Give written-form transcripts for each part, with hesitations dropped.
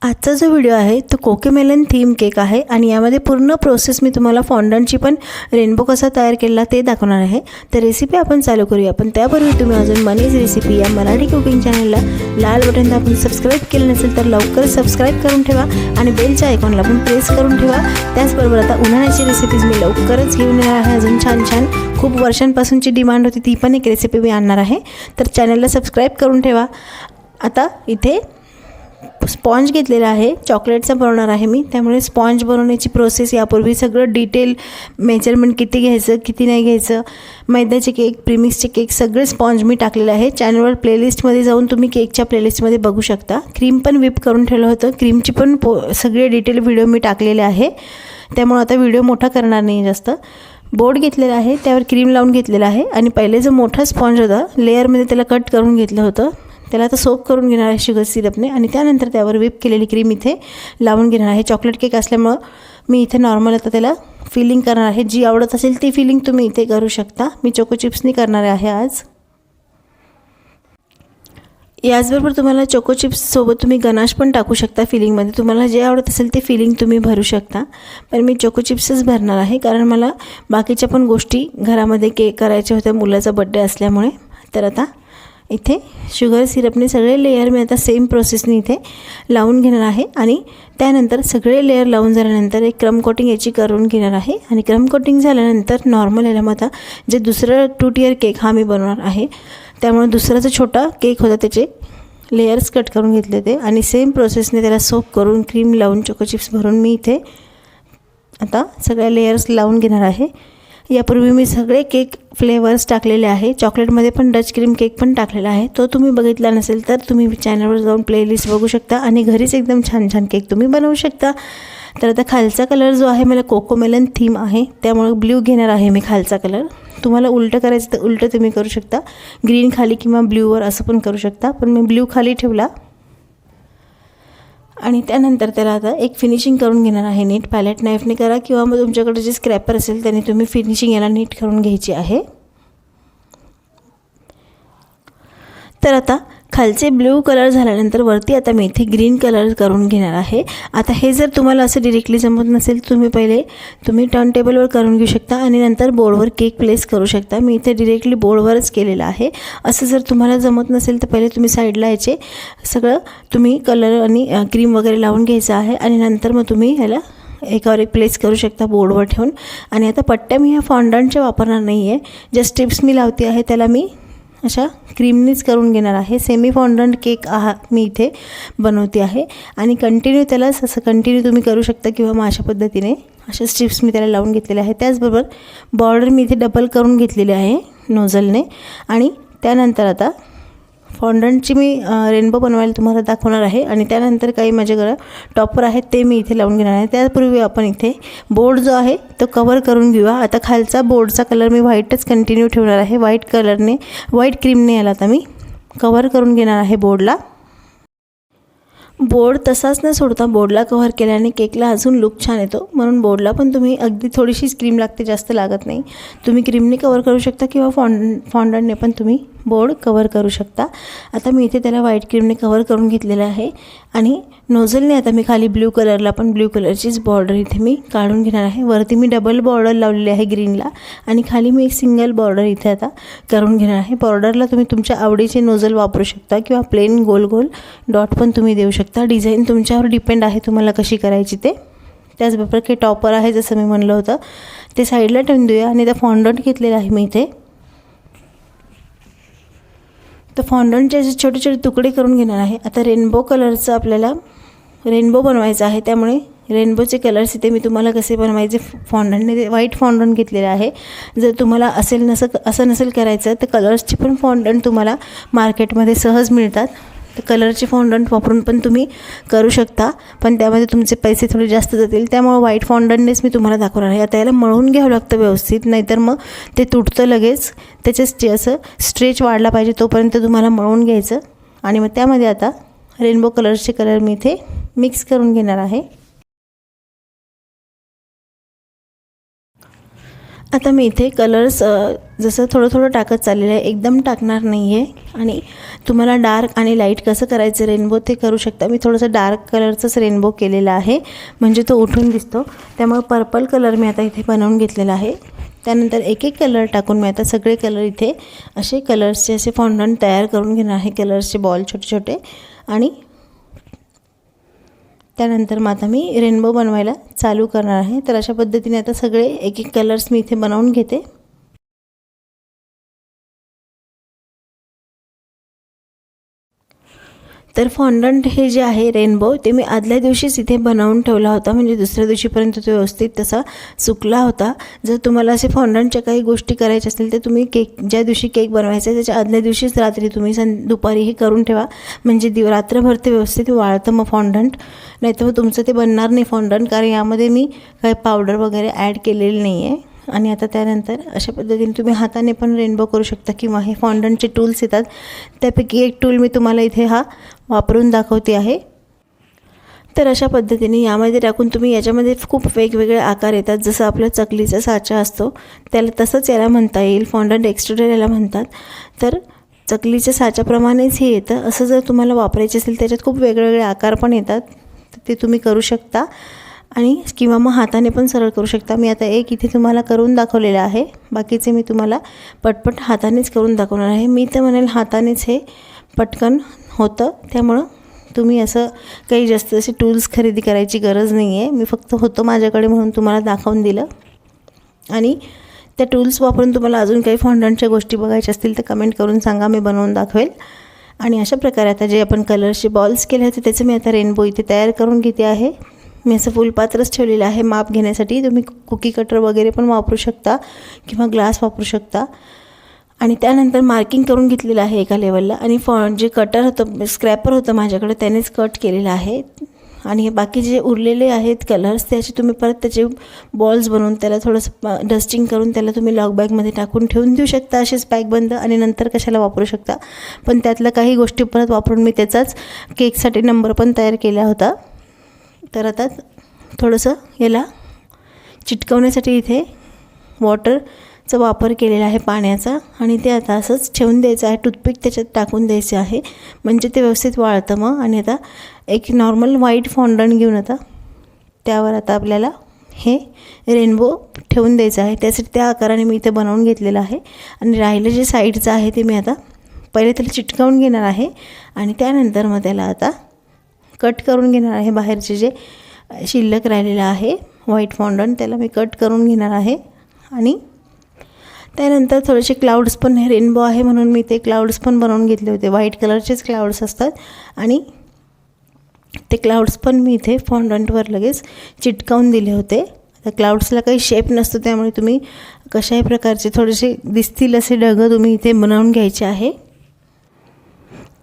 आजचा जो व्हिडिओ आहे तो कोकोमेलन थीम केक आहे आणि यामध्ये पूर्ण प्रोसेस मी तुम्हाला फॉन्डंटची पण रेनबो कसा तयार केला ते दाखवणार आहे। तर रेसिपी आपण चालू करूया, पण त्यापूर्वी तुम्ही अजून मनीज रेसिपी या मराठी कुकिंग चॅनलला लाल बटन दाबून सबस्क्राईब केलं नसेल तर लवकर सबस्क्राईब करून ठेवा आणि बेलच्या आयकॉनला पण प्रेस करून ठेवा। त्याचबरोबर आता उन्हाळ्याची रेसिपीज मी लवकरच घेऊन येणार आहे। अजून छान छान खूप वर्षांपासूनची डिमांड होती ती पण एक रेसिपी मी आणणार आहे, तर चॅनलला सबस्क्राईब करून ठेवा। आता इथे स्पॉन्ज घेतलेला आहे, चॉकलेटचा बनवणार आहे मी, त्यामुळे स्पॉन्ज बनवण्याची प्रोसेस यापूर्वी सगळं डिटेल मेजरमेंट किती घ्यायचं किती नाही घ्यायचं, मैद्याचे केक प्रीमिक्सचे केक सगळे स्पॉन्ज मी टाकलेले आहे। चॅनलवर प्लेलिस्टमध्ये जाऊन तुम्ही केकच्या प्लेलिस्टमध्ये बघू शकता। क्रीम पण व्हिप करून ठेवलं होतं, क्रीमची पण सगळे डिटेल व्हिडिओ मी टाकलेले आहे, त्यामुळे आता व्हिडिओ मोठा करणार नाही जास्त। बोर्ड घेतलेला आहे, त्यावर क्रीम लावून घेतलेला आहे आणि पहिले जो मोठा स्पॉन्ज होता लेअरमध्ये त्याला कट करून घेतलं होतं, त्याला आता सोप करून घेणार आहे शुगर सिरपने आणि त्यानंतर त्यावर व्हिप केलेली क्रीम इथे लावून घेणार आहे। चॉकलेट केक असल्यामुळे मी इथे नॉर्मल आता त्याला फिलिंग करणार आहे, जी आवडत असेल ती फिलिंग तुम्ही इथे करू शकता। मी चोको चिप्सनी करणार आहे आज। याचबरोबर तुम्हाला चोको चिप्स सोबत तुम्ही गनाश पण टाकू शकता फिलिंगमध्ये, तुम्हाला जे आवडत असेल ते फिलिंग तुम्ही भरू शकता, पण मी चोको चिप्सच भरणार आहे कारण मला बाकीच्या पण गोष्टी घरामध्ये केक करायच्या होत्या मुलाचा बर्थडे असल्यामुळे। तर आता इथे शुगर सिरपने सगळे लेयर मी आता सेम प्रोसेसने इथे लावून घेणार आहे आणि त्यानंतर सगळे लेयर लावून झाल्यानंतर एक क्रम कोटिंग याची करून घेणार आहे आणि क्रम कोटिंग झाल्यानंतर नॉर्मल याला मग आता जे दुसरं 2 टियर केक हा मी बनवणार आहे, त्यामुळे दुसरा जो छोटा केक होता त्याचे लेयर्स कट करून घेतले ते आणि सेम प्रोसेसने त्याला सोप करून क्रीम लावून चोको चिप्स भरून मी इथे आता सगळ्या लेयर्स लावून घेणार आहे। यापूर्वी मी सगळे केक फ्लेवर्स टाकलेले आहे, चॉकलेटमध्ये पण डच क्रीम केक पण टाकलेला आहे, तो तुम्ही बघितला नसेल तर तुम्ही चॅनलवर जाऊन प्लेलिस्ट बघू शकता आणि घरीच एकदम छान छान केक तुम्ही बनवू शकता। तर आता खालचा कलर जो आहे मला कोकोमेलन थीम आहे त्यामुळे ब्ल्यू घेणार आहे मी खालचा कलर। तुम्हाला उलटं करायचं तर उलटं तुम्ही करू शकता, ग्रीन खाली किंवा ब्ल्यूवर असं पण करू शकता, पण मी ब्ल्यू खाली ठेवला आणि त्यानंतर त्याला आता एक फिनिशिंग करून घेणार आहे नीट। पॅलेट नाईफने करा किंवा मग तुमच्याकडे जे स्क्रॅपर असेल त्याने तुम्ही फिनिशिंग याला नीट करून घ्यायची आहे। तर आता खालचे ब्ल्यू कलर झाल्यानंतर वरती आता मी इथे ग्रीन कलर करून घेणार आहे। आता हे जर तुम्हाला असं डिरेक्टली जमत नसेल तुम्ही टर्न टेबलवर करून घेऊ शकता आणि नंतर बोर्डवर केक प्लेस करू शकता। मी इथे डिरेक्टली बोर्डवरच केलेलं आहे। असं जर तुम्हाला जमत नसेल तर पहिले तुम्ही साईडला याचे सगळं तुम्ही कलर आणि क्रीम वगैरे लावून घ्यायचं आहे आणि नंतर मग तुम्ही ह्याला एकावर एक प्लेस करू शकता बोर्डवर ठेवून। आणि आता पट्ट्या मी ह्या फॉन्डंटच्या वापरणार नाही आहे, ज्या स्ट्रिप्स मी लावते आहे त्याला मी अशा क्रीमनीच करून घेणार आहे। सेमी फॉन्डंट केक मी इथे बनवते आहे आणि कंटिन्यू त्याला असं कंटिन्यू तुम्ही करू शकता किंवा मग अशा पद्धतीने अशा स्ट्रिप्स मी त्याला लावून घेतलेले आहे। त्याचबरोबर बॉर्डर मी इथे डबल करून घेतलेली आहे नोझलने आणि त्यानंतर आता फॉन्डंटची मी रेनबो बनवायला तुम्हाला दाखवणार आहे आणि त्यानंतर काही माझ्याकडे टॉपर आहेत ते मी इथे लावून घेणार आहे। त्यापूर्वी आपण इथे बोर्ड जो आहे तो कवर करून घेऊया। आता खालचा बोर्डचा कलर मी व्हाईटच कंटिन्यू ठेवणार आहे, व्हाईट क्रीमने याला आता मी कवर करून घेणार आहे बोर्डला। बोर्ड तसाच न सोडता बोर्डला कव्हर केल्याने केकला अजून लुक छान येतो, म्हणून बोर्डला पण तुम्ही अगदी थोडीशीच क्रीम लागते, जास्त लागत नाही, तुम्ही क्रीमने कव्हर करू शकता किंवा फॉन्डंटने पण तुम्ही बोर्ड कव्हर करू शकता। आता मी इथे त्याला व्हाईट क्रीमने कव्हर करून घेतलेलं आहे आणि नोझलने आता मी खाली ब्ल्यू कलरला पण ब्ल्यू कलरचीच बॉर्डर इथे मी काढून घेणार आहे। वरती मी डबल बॉर्डर लावलेली आहे ग्रीनला आणि खाली मी एक सिंगल बॉर्डर इथे आता करून घेणार आहे। बॉर्डरला तुम्ही तुमच्या आवडीचे नोझल वापरू शकता किंवा प्लेन गोल गोल डॉट पण तुम्ही देऊ शकता, डिझाईन तुमच्यावर डिपेंड आहे तुम्हाला कशी करायची ते। त्याचबरोबर काही टॉपर आहे जसं मी म्हणलं होतं ते साईडला ठेवून देऊया आणि त्या फॉन्डंट घेतलेला आहे मी इथे, तर फॉन्डंटचे असे छोटे छोटे तुकडे करून घेणार आहे। आता रेनबो कलरचं आपल्याला रेनबो बनवायचं आहे, त्यामुळे रेनबोचे कलर्स इथे मी तुम्हाला कसे बनवायचे फॉन्डंटने व्हाईट फॉन्डंट घेतलेलं आहे। जर तुम्हाला असं नसेल करायचं तर कलर्सची पण फॉन्डंट तुम्हाला मार्केटमध्ये सहज मिळतात, तर कलरचे फॉन्डंट वापरून पण तुम्ही करू शकता, पण त्यामध्ये तुमचे पैसे थोडे जास्त जातील, त्यामुळे व्हाईट फॉन्डंटनेच मी तुम्हाला दाखवणार आहे। आता याला मळून घ्यावं लागतं व्यवस्थित, नाहीतर मग ते तुटतं लगेच, त्याचे असं स्ट्रेच वाढला पाहिजे तोपर्यंत तुम्हाला मळून घ्यायचं आणि मग त्यामध्ये आता रेनबो कलर्सचे कलर मी इथे मिक्स करून घेणार आहे। आता मी इथे कलर्स जसं थोडं थोडं टाकत चाललेलं आहे, एकदम टाकणार नाही आहे. आणि तुम्हाला डार्क आणि लाईट कसं करायचं रेनबो ते करू शकता. मी थोडंसं डार्क कलरचंच रेनबो केलेला आहे, म्हणजे तो उठून दिसतो. त्यामुळे पर्पल कलर मी आता इथे बनवून घेतलेला आहे. त्यानंतर एक एक कलर टाकून मी आता सगळे कलर इथे असे कलर्सचे असे फॉन्डंट तयार करून घेणार आहे, कलर्सचे बॉल छोटे छोटे. आणि त्यानंतर मग आता मी रेनबो बनवायला चालू करणार आहे. तर अशा पद्धतीने आता सगळे एक एक कलर्स मी इथे बनवून घेते. तर फॉन्डंट हे जे आहे रेनबो ते मी आदल्या दिवशीच इथे बनवून ठेवला होता, म्हणजे दुसऱ्या दिवशीपर्यंत तो व्यवस्थित तसा सुकला होता. जर तुम्हाला असे फॉन्डंटच्या काही गोष्टी करायच्या असतील तर तुम्ही केक ज्या दिवशी केक बनवायचा आहे त्याच्या आदल्या दिवशीच रात्री तुम्ही दुपारी हे करून ठेवा, म्हणजे रात्रभर ते व्यवस्थित वाळतं मग फॉन्डंट. नाहीतर मग तुमचं ते बनणार नाही फॉन्डंट, कारण यामध्ये मी काही पावडर वगैरे ॲड केलेली नाही आहे. आणि आता त्यानंतर अशा पद्धतीने तुम्ही हाताने पण रेनबो करू शकता, किंवा हे फॉन्डंटचे टूल्स येतात त्यापैकी एक टूल मी तुम्हाला इथे हा वापरून दाखवते आहे. तर अशा पद्धतीने यामध्ये टाकून तुम्ही याच्यामध्ये खूप वेगवेगळे आकार येतात. जसं आपलं चकलीचा साचा असतो त्याला तसंच याला म्हणता येईल, फॉन्डंट एक्सट्रुडर याला म्हणतात. तर चकलीच्या साच्याप्रमाणेच हे येतं. असं जर तुम्हाला वापरायचे असेल त्याच्यात खूप वेगवेगळे आकार पण येतात, ते तुम्ही करू शकता. आणि किंवा मग हाताने पण सरळ करू शकता. मी आता एक इथे तुम्हाला करून दाखवलेलं आहे, बाकीचे मी तुम्हाला पटपट हातानेच करून दाखवणार आहे. मी तर म्हणेल हातानेच हे पटकन होतं, त्यामुळं तुम्ही असं काही जास्त असे टूल्स खरेदी करायची गरज नाही आहे. मी फक्त होतं माझ्याकडे म्हणून तुम्हाला दाखवून दिलं. आणि त्या टूल्स वापरून तुम्हाला अजून काही फॉन्डंटच्या गोष्टी बघायच्या असतील तर कमेंट करून सांगा, मी बनवून दाखवेल. आणि अशा प्रकारे आता जे आपण कलर्सचे बॉल्स केले होते त्याचं मी आता रेनबो इथे तयार करून घेते आहे. मी असं फुलपात्रच ठेवलेलं आहे माप घेण्यासाठी. तुम्ही कुकी कटर वगैरे पण वापरू शकता किंवा ग्लास वापरू शकता. आणि त्यानंतर मार्किंग करून घेतलेलं आहे एका लेवलला. आणि जे कटर होतं, स्क्रॅपर होतं माझ्याकडे, त्यानेच कट केलेलं आहे. आणि बाकी जे उरलेले आहेत कलर्स त्याचे तुम्ही परत त्याचे बॉल्स बनवून त्याला थोडंसं डस्टिंग करून त्याला तुम्ही लॉक बॅगमध्ये टाकून ठेवून देऊ शकता, असेच पॅकबंद, आणि नंतर कशाला वापरू शकता. पण त्यातल्या काही गोष्टी परत वापरून मी त्याचाच केकसाठी नंबर पण तयार केला होता. तर आता थोडंसं याला चिटकवण्यासाठी इथे वॉटरचा वापर केलेला आहे, पाण्याचा. आणि ते आता असंच ठेवून द्यायचं आहे, टूथपिक त्याच्यात टाकून द्यायचं आहे, म्हणजे ते व्यवस्थित वाळतं मग. आणि आता एक नॉर्मल व्हाईट फॉन्डंट घेऊन आता त्यावर आता आपल्याला हे रेनबो ठेवून द्यायचं आहे. त्यासाठी त्या आकाराने मी इथे बनवून घेतलेलं आहे. आणि राहिलं जे साईडचं आहे ते मी आता पहिले त्याला चिटकावून घेणार आहे, आणि त्यानंतर मग त्याला आता कट करून घेणार आहे. बाहेरचे जे शिल्लक राहिलेलं आहे व्हाईट फॉन्डंट त्याला मी कट करून घेणार आहे. आणि त्यानंतर थोडेसे क्लाउड्स पण, हे रेनबो आहे म्हणून मी ते क्लाउड्स पण बनवून घेतले होते. व्हाईट कलरचेच क्लाउड्स असतात, आणि ते क्लाउड्स पण मी इथे फॉन्डंटवर लगेच चिटकावून दिले होते. त्या क्लाउड्सला काही शेप नसतो, त्यामुळे तुम्ही कशाही प्रकारचे थोडेसे दिसतील असे ढग तुम्ही इथे बनवून घ्यायचे आहे.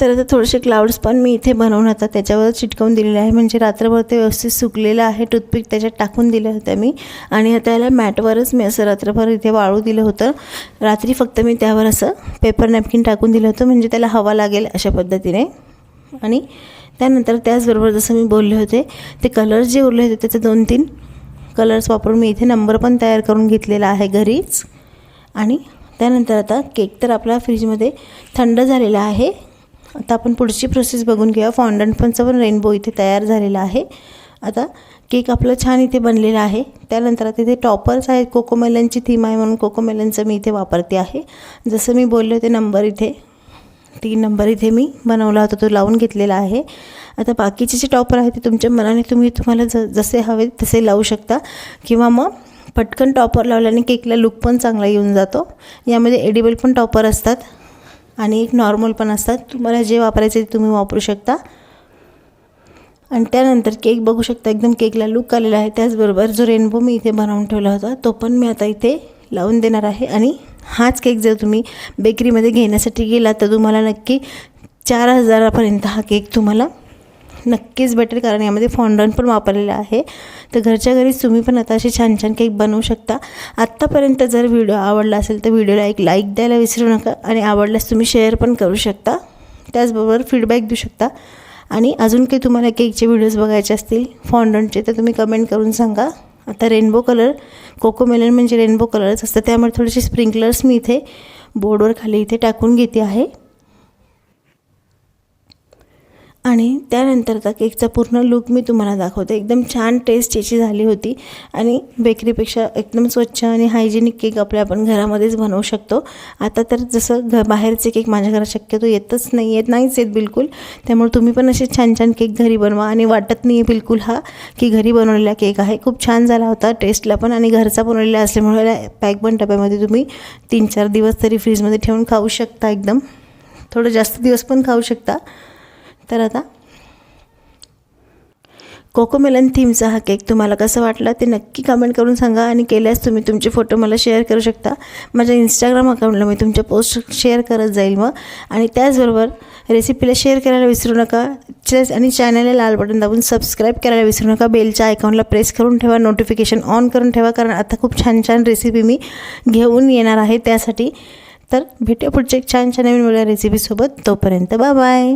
तर आता थोडेसे क्लाउड्स पण मी इथे बनवून आता त्याच्यावर चिटकवून दिलेले आहे, म्हणजे रात्रभर ते व्यवस्थित सुकलेलं आहे. टूथपिक त्याच्यात टाकून दिलं होतं मी, आणि आता याला मॅटवरच मी असं रात्रभर इथे वाळू दिलं होतं. रात्री फक्त मी त्यावर असं पेपर नॅपकिन टाकून दिलं होतं, म्हणजे त्याला हवा लागेल अशा पद्धतीने. आणि त्यानंतर त्याचबरोबर जसं मी बोलले होते ते कलर्स जे उरले होते त्याचे 2-3 कलर्स वापरून मी इथे नंबर पण तयार करून घेतलेला आहे घरीच. आणि त्यानंतर आता केक तर आपला फ्रीजमध्ये थंड झालेला आहे. आता आपण पुढची प्रोसेस बघून घेऊया. फॉन्डंट पण रेनबो इथे तयार झालेला आहे. आता केक आपलं छान इथे बनलेला आहे. त्यानंतर आता इथे टॉपर्स आहेत, कोकोमेलनची थीम आहे म्हणून कोकोमेलनचं मी इथे वापरते आहे. जसं मी बोलले होते नंबर इथे 3 नंबर इथे मी बनवला होता, तो लावून घेतलेला आहे. आता बाकीचे जे टॉपर आहेत ते तुमच्या मनाने तुम्हाला जसे हवे तसे लावू शकता, किंवा मग पटकन टॉपर लावल्याने केकला लुक पण चांगला येऊन जातो. यामध्ये एडिबल पण टॉपर असतात आणि एक नॉर्मल पण असतात. तुम्हाला जे वापरायचे ते तुम्ही वापरू शकता. आणि त्यानंतर केक बघू शकता, एकदम केकला लुक आलेला आहे. त्याचबरोबर जो रेनबो मी इथे बनवून ठेवला होता तो पण मी आता इथे लावून देणार आहे. आणि हाच केक जर तुम्ही बेकरीमध्ये घेण्यासाठी गेला तर तुम्हाला नक्की 4000पर्यंत हा केक तुम्हाला नक्कीच भेटेल, कारण यामध्ये फॉन्डंट पण वापरलेला आहे. तर घरच्या घरीच तुम्ही पण आता असे छान छान केक बनवू शकता. आत्तापर्यंत जर व्हिडिओ आवडला असेल तर व्हिडिओला एक लाईक द्यायला विसरू नका, आणि आवडल्यास तुम्ही शेअर पण करू शकता. त्याचबरोबर फीडबॅक देऊ शकता. आणि अजून काही तुम्हाला केकचे व्हिडिओज बघायचे असतील फॉन्डंटचे तर तुम्ही कमेंट करून सांगा. आता रेनबो कलर, कोकोमेलन म्हणजे रेनबो कलरच असतं, त्यामुळे थोडेसे स्प्रिंकलर्स मी इथे बोर्डवर खाली इथे टाकून घेते आहे. आणि त्यानंतरचा केकचा पूर्ण लुक मी तुम्हाला दाखवते. एकदम छान टेस्ट याची झाली होती आणि बेकरीपेक्षा एकदम स्वच्छ आणि हायजेनिक केक आपण घरामध्येच बनवू शकतो. आता तर जसं बाहेरचे केक माझ्या घरात शक्यतो नाहीच येत बिलकुल. त्यामुळे तुम्ही पण असे छान छान केक घरी बनवा आणि वाटत नाही आहे बिलकुल हा की घरी बनवलेला केक आहे. खूप छान झाला होता टेस्टला पण आणि घरचा बनवलेला असल्यामुळे पॅक पण डब्यामध्ये तुम्ही 3-4 दिवस तरी फ्रीजमध्ये ठेवून खाऊ शकता. एकदम थोडं जास्त दिवस पण खाऊ शकता. तर आता कोकोमेलन थीमचा हा केक तुम्हाला कसा वाटला ते नक्की कमेंट करून सांगा आणि केल्यास तुम्ही तुमचे फोटो मला शेअर करू शकता. माझ्या इंस्टाग्राम अकाउंटला मी तुमच्या पोस्ट शेअर करत जाईल मग. आणि त्याचबरोबर रेसिपीला शेअर करायला विसरू नका आणि चॅनलला लाल बटन दाबून सबस्क्राईब करायला विसरू नका. बेलच्या आयकॉनला प्रेस करून ठेवा, नोटिफिकेशन ऑन करून ठेवा, कारण आता खूप छान छान रेसिपी मी घेऊन येणार आहे त्यासाठी. तर भेटूया पुढच्या एक छान नवीन वेगळ्या रेसिपीसोबत. तोपर्यंत बाय बाय.